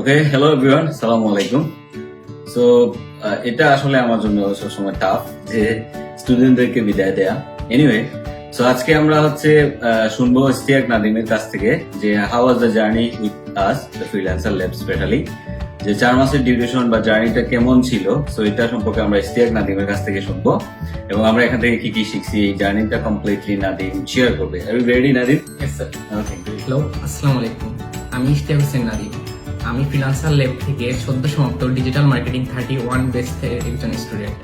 ওকে, hello everyone, আসসালামু আলাইকুম। So এটা আসলে আমার জন্য সবসময় টাফ যে স্টুডেন্টদেরকে বিদায় দেয়া। এনিওয়ে, সো আজকে আমরা শুনবো ইশতিয়াক নাদিমের কাছ থেকে যে how was the journey with us the freelancer lab specially, যে 4 মাসের ডিউরেশন বা জার্নিটা কেমন ছিল। সো এটা সম্পর্কে আমরা ইশতিয়াক নাদিমের কাছ থেকে শুনবো এবং আমরা এখান থেকে কি কি শিখছি, এই জার্নিটা কমপ্লিটলি নাদিম শেয়ার করবে। Are you ready Nadim? Hello, আসসালামু আলাইকুম। আমি ইশতিয়াক হোসেন নাদিম। আমি ফ্রিল্যান্সার ল্যাব থেকে সদ্য সমাপ্ত ডিজিটাল মার্কেটিং 31 বেস্টের একজন স্টুডেন্ট।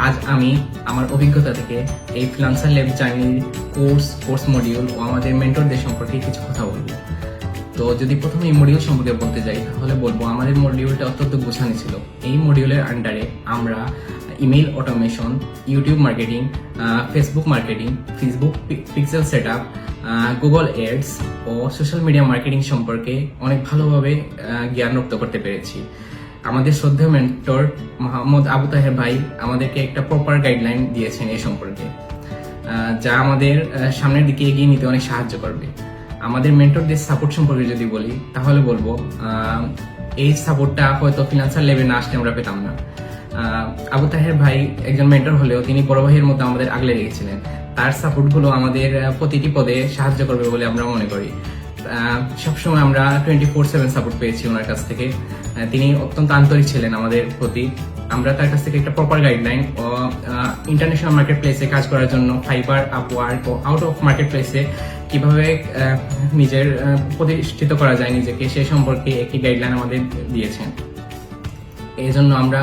আজ আমি আমার অভিজ্ঞতা থেকে এই ফ্রিল্যান্সার ল্যাব জার্নির কোর্স মডিউল ও আমাদের মেন্টরদের সম্পর্কে কিছু কথা বলবো। তো যদি প্রথমে এই মডিউল সম্পর্কে বলতে যাই তাহলে বলবো আমাদের মডিউলটা অত্যন্ত গোছানো ছিল। এই মডিউলের আন্ডারে আমরা email automation, YouTube marketing, Facebook marketing, Facebook pixel setup, Google ads ও সোশ্যাল মিডিয়া মার্কেটিং সম্পর্কে অনেক ভালোভাবে জ্ঞান রপ্ত করতে পেরেছি। আমাদের শ্রদ্ধেয় মেন্টর মোহাম্মদ আবু তাহের ভাই আমাদেরকে একটা প্রপার গাইডলাইন দিয়েছেন এই সম্পর্কে, যা আমাদের সামনের দিকে এগিয়ে নিতে অনেক সাহায্য করবে। আমাদের মেন্টরদের সাপোর্ট সম্পর্কে যদি বলি তাহলে বলবো এই সাপোর্টটা হয়তো ফ্রিল্যান্সার লেভেলে না আসলে আমরা পেতাম না। আবু তাহের ভাই একজন মেন্টর হলেও তিনি বড় ভাইয়ের মতো আমাদের আগলে রেখেছিলেন। তার সাপোর্টগুলো আমাদের প্রতিটি পদে সাহায্য করবে বলে আমরা মনে করি। সবসময় আমরা 24/7 সাপোর্ট পেয়েছি ওনার কাছ থেকে। তিনি অত্যন্ত আন্তরিক ছিলেন আমাদের প্রতি। আমরা তার কাছ থেকে একটা প্রপার গাইডলাইন ও ইন্টারন্যাশনাল মার্কেট প্লেসে কাজ করার জন্য ফাইবার, আপওয়ার্ক ও আউট অফ মার্কেট প্লেসে কিভাবে নিজের প্রতিষ্ঠিত করা যায় নিজেকে, সে সম্পর্কে একটি গাইডলাইন আমাদের দিয়েছেন। এই জন্য আমরা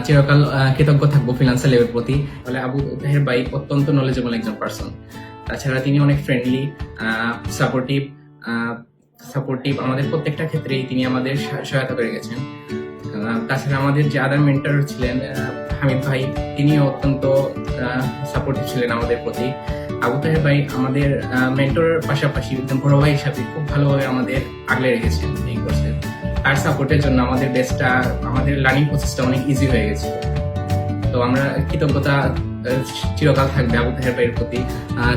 চিরকাল কৃতজ্ঞ থাকবো ফ্রিল্যান্সার লেভের প্রতি। তাহলে আবু তাহের ভাই অত্যন্ত নলেজেবল একজন পার্সন। তাছাড়া তিনি অনেক ফ্রেন্ডলি, সাপোর্টিভ আমাদের প্রত্যেকটা ক্ষেত্রেই তিনি আমাদের সহায়তা করে গেছেন। তাছাড়া আমাদের যে আদার মেন্টর ছিলেন হামিদ ভাই, তিনিও অত্যন্ত সাপোর্টিভ ছিলেন আমাদের প্রতি। আবু তাহের ভাই আমাদের মেন্টরের পাশাপাশি একজন বড় ভাই হিসাবে খুব ভালোভাবে আমাদের আগলে রেখেছেন এই কোর্সে। তার সাপোর্টের জন্য আমাদের লার্নিং প্রসেসটা অনেক ইজি হয়ে গেছে। তো আমরা কৃতজ্ঞতা চিরকাল থাকবে আবু তাহের ভাইয়ের প্রতি,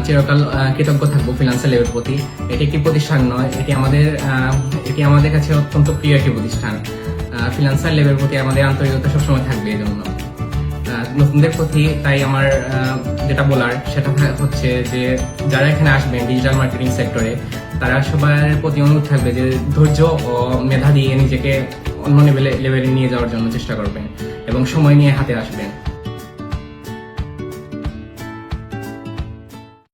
চিরকাল কৃতজ্ঞ থাকবো ফ্রিল্যান্সার লেভের প্রতি। এটি একটি প্রতিষ্ঠান নয়, এটি আমাদের কাছে অত্যন্ত প্রিয় একটি প্রতিষ্ঠান। ফ্রিল্যান্সার লেভের প্রতি আমাদের আন্তরিকতা সবসময় থাকবে। এই জন্য নতুনদের প্রতি তাই আমার যেটা বলার সেটা হচ্ছে যে যারা এখানে আসবেন ডিজিটাল মার্কেটিং সেক্টরে, তারা সবার প্রতি অনুরোধ থাকবে যে ধৈর্য ও মেধা দিয়ে নিজেকে অন্য লেভেলে নিয়ে যাওয়ার জন্য চেষ্টা করবেন এবং সময় নিয়ে হাতে আসবেন।